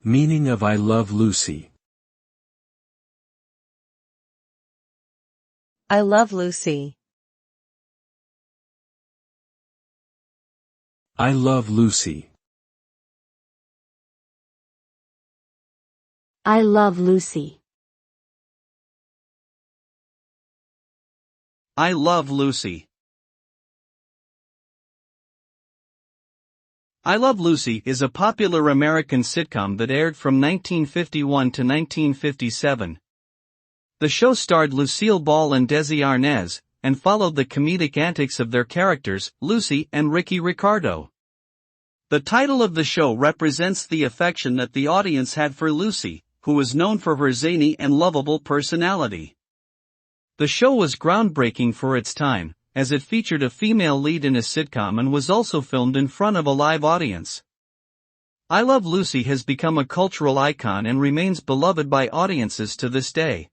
Meaning of I Love Lucy. I love Lucy. I love Lucy. I love Lucy. I love Lucy. I Love Lucy is a popular American sitcom that aired from 1951 to 1957. The show starred Lucille Ball and Desi Arnaz, and followed the comedic antics of their characters, Lucy and Ricky Ricardo. The title of the show represents the affection that the audience had for Lucy, who was known for her zany and lovable personality. The show was groundbreaking for its time, as it featured a female lead in a sitcom and was also filmed in front of a live audience. I Love Lucy has become a cultural icon and remains beloved by audiences to this day.